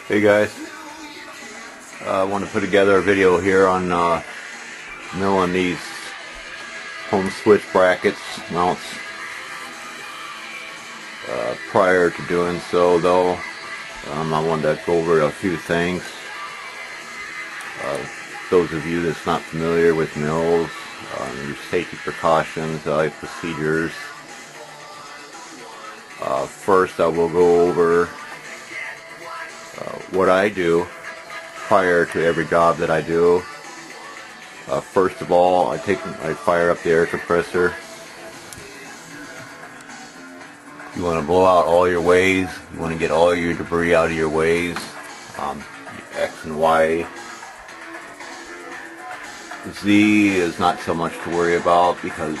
Hey guys, I want to put together a video here on milling these home switch brackets mounts. Prior to doing so though, I wanted to go over a few things. Those of you that's not familiar with mills, your safety precautions, procedures. First I will go over what I do prior to every job that I do. First of all, I fire up the air compressor. You want to blow out all your ways. You want to get all your debris out of your ways. X and Y. Z is not so much to worry about because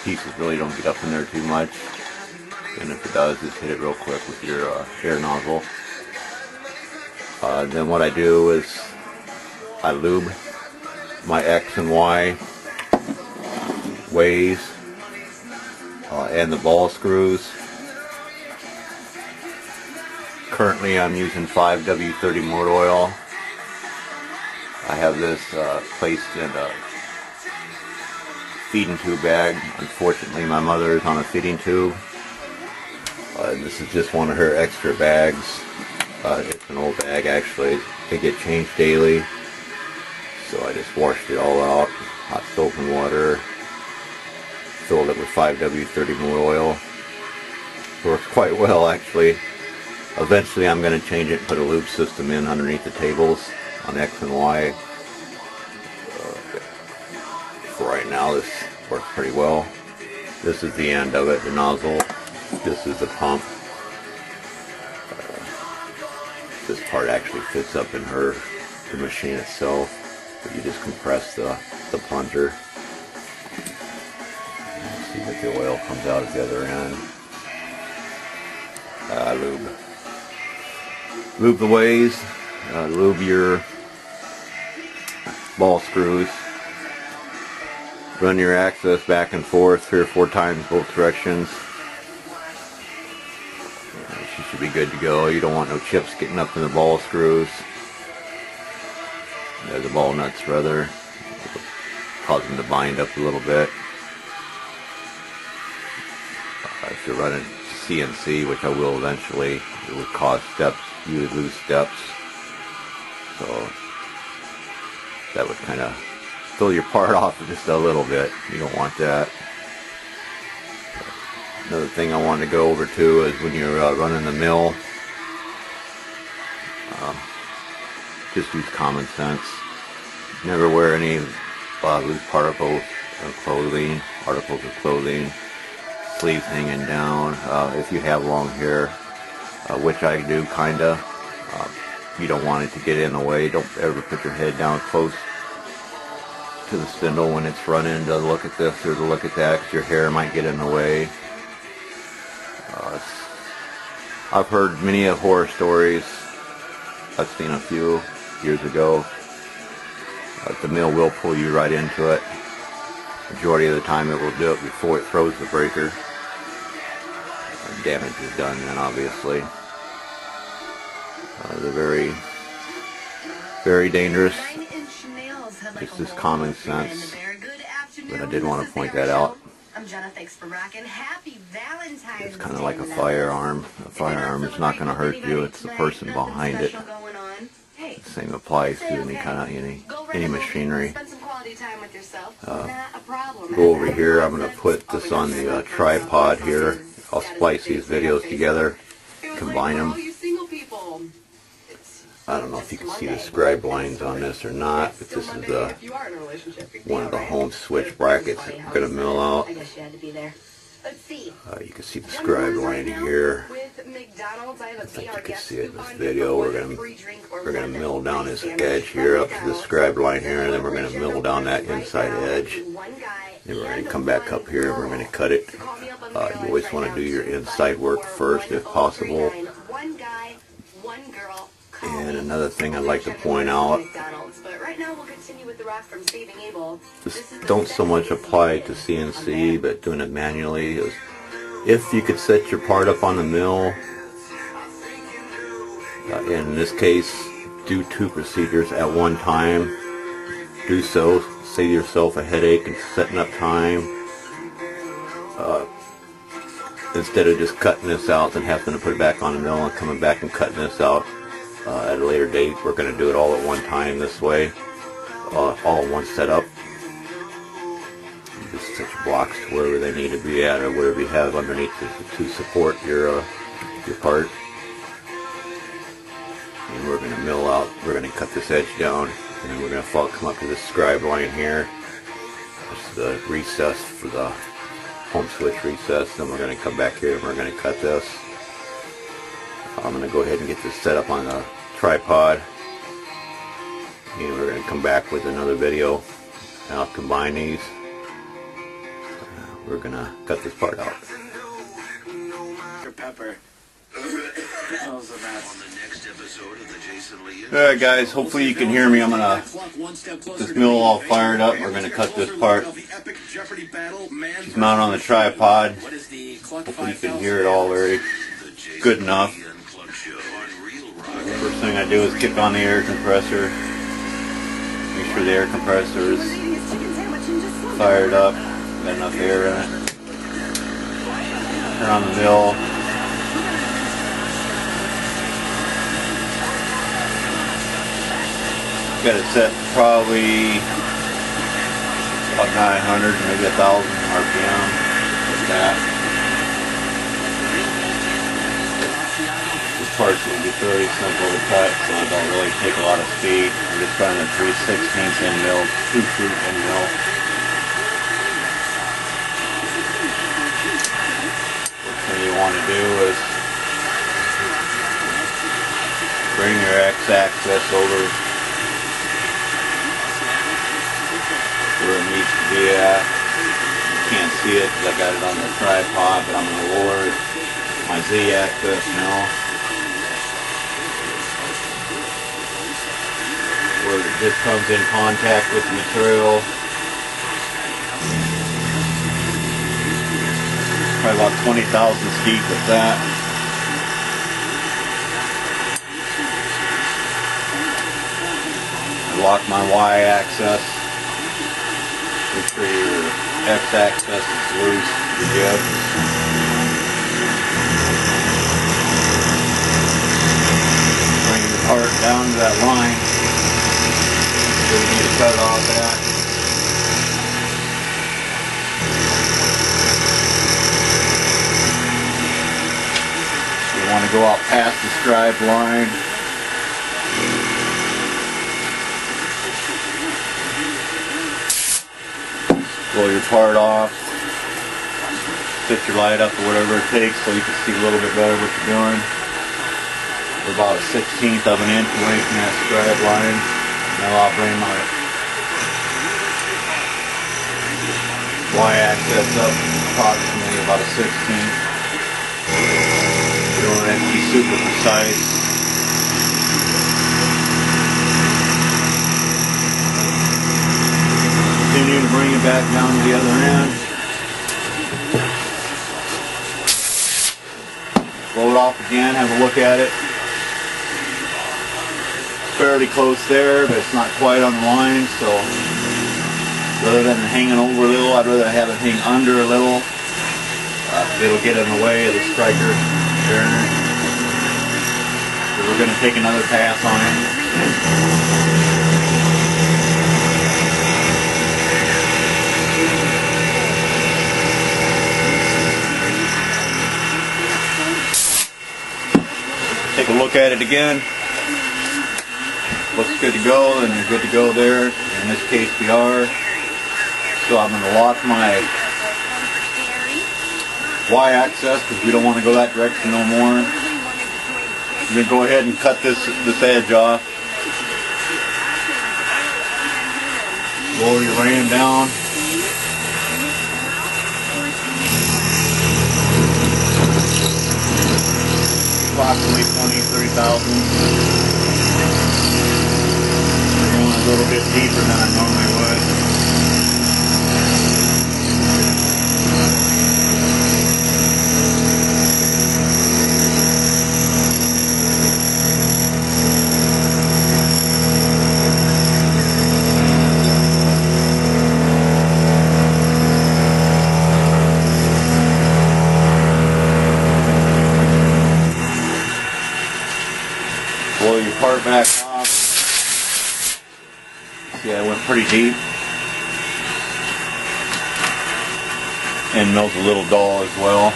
pieces really don't get up in there too much. And if it does, just hit it real quick with your air nozzle. Then what I do is I lube my X and Y ways and the ball screws. Currently I'm using 5W30 motor oil. I have this placed in a feeding tube bag. Unfortunately my mother is on a feeding tube. This is just one of her extra bags. It's an old bag actually. They get changed daily. So I just washed it all out. Hot soap and water. Filled it with 5W30 motor oil. Works quite well actually. Eventually I'm going to change it and put a lube system in underneath the tables on X and Y. For right now this works pretty well. This is the end of it, the nozzle. This is the pump. This part actually fits up in the machine itself, but you just compress the plunger. See that the oil comes out at the other end. Lube the ways, lube your ball screws. Run your axis back and forth 3 or 4 times both directions. You should be good to go. You don't want no chips getting up in the ball screws. The ball nuts rather. Cause them to bind up a little bit. If you're running CNC, which I will eventually, it would cause steps. You would lose steps. So that would kind of fill your part off just a little bit. You don't want that. Another thing I wanted to go over too is when you're running the mill, just use common sense. Never wear any loose articles of clothing, sleeves hanging down. If you have long hair, which I do kinda, you don't want it to get in the way. Don't ever put your head down close to the spindle when it's running to look at this or to look at that, because your hair might get in the way. I've heard many horror stories. I've seen a few years ago. The mill will pull you right into it. Majority of the time it will do it before it throws the breaker. Damage is done then, obviously. They're very, very dangerous. It's just common sense. But I did want to point that out. I'm Jenna, thanks for rocking. Happy Valentine's Day. It's kind of like a firearm. A firearm is not going to hurt you. It's the person behind it. The same applies to any machinery. Go over here. I'm going to put this on the tripod here. I'll splice these videos together, combine them. I don't know if you can see the scribe lines on this or not, but this is one of the home switch brackets that we're going to mill out. You can see the scribe lining here. I think you can see it in this video. We're going to mill down this edge here up to the scribe line here, and then we're going to mill down that inside edge. Then we're going to come back up here and we're going to cut it. You always want to do your inside work first if possible. And another thing I'd like to point out, just don't so much apply it to CNC, but doing it manually is, if you could set your part up on the mill In this case, do 2 procedures at one time. Do so, save yourself a headache and setting up time. Instead of just cutting this out and having to put it back on the mill and coming back and cutting this out at a later date, we're going to do it all at one time this way, all in one setup. Just set your blocks to wherever they need to be at, or whatever you have underneath to support your part. And we're going to mill out, we're going to cut this edge down, and then we're going to come up to this scribe line here. This is the recess for the home switch recess. Then we're going to come back here and we're going to cut this. I'm going to go ahead and get this set up on the tripod, and we're going to come back with another video and I'll combine these. We're going to cut this part out. Pepper. Alright guys, hopefully you can hear me. I'm gonna this mill all fired up. We're gonna cut this part. It's mounted on the tripod. Hopefully you can hear it all very good enough. First thing I do is kick on the air compressor. Make sure the air compressor is fired up. Got enough air in it. Turn on the mill. Got it set probably about 900, maybe 1,000 RPM, like that. This part's going to be fairly simple to cut, so it don't really take a lot of speed. I'm just running a 3/16 end mill, 2 fruit end mill. First thing you want to do is bring your X-axis over where it needs to be at. You can't see it because I got it on the tripod, but I'm going to lower my Z-axis now. Where this comes in contact with the material. Probably about 20,000 feet with that. I lock my Y-axis. Make sure your X-axis is loose, you're good. Bring the part down to that line where you need to cut it off at. You want to go out past the scribe line. Blow your part off, set your light up or whatever it takes so you can see a little bit better what you're doing. We're about a 1/16 of an inch away from that scribe line. Now I'll bring my Y-axis up approximately about a 1/16. You don't have to be super precise. Continue to bring it back down to the other end. Blow it off again, have a look at it. Fairly close there, but it's not quite on the line, so rather than hanging over a little, I'd rather have it hang under a little. It'll get in the way of the striker turner. So we're going to take another pass on it. Take a look at it again. Looks good to go, and you're good to go there. In this case we are. So I'm going to lock my Y-axis because we don't want to go that direction no more. I'm going to go ahead and cut this edge off. Lower your ram down. Approximately 20-30 thousandths. Going a little bit deeper than I normally would. part back off. See, I went pretty deep. And mill's a little dull as well.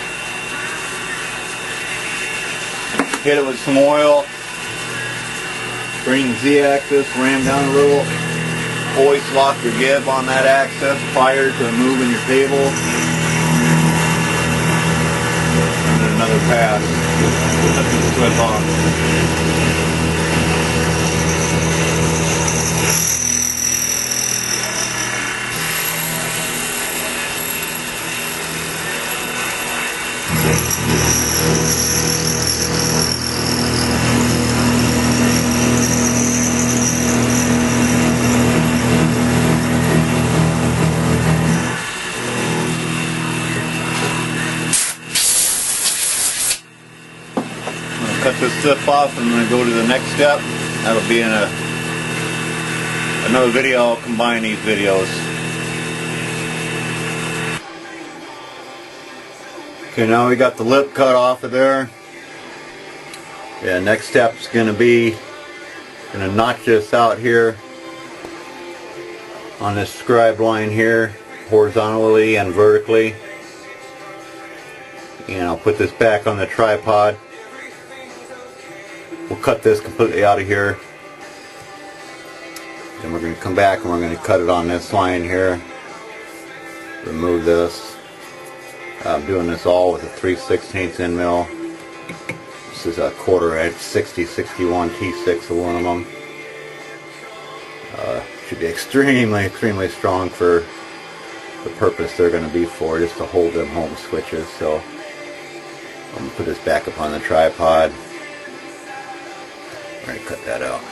Hit it with some oil. Bring the Z-axis, ram down a little. Always lock your gib on that axis prior to moving your table. And then another pass. Let it slip off. Cut this zip off and I'm going to go to the next step. That'll be in another video. I'll combine these videos. Okay, now we got the lip cut off of there. Yeah, next step's going to be going to notch this out here on this scribe line here, horizontally and vertically. And I'll put this back on the tripod. We'll cut this completely out of here. Then we're going to come back and we're going to cut it on this line here. Remove this. I'm doing this all with a 3/16 end mill. This is a 1/4 inch 6061 T6 aluminum. Should be extremely strong for the purpose they're going to be for, just to hold them home switches. So I'm going to put this back up on the tripod. We're going to cut that out.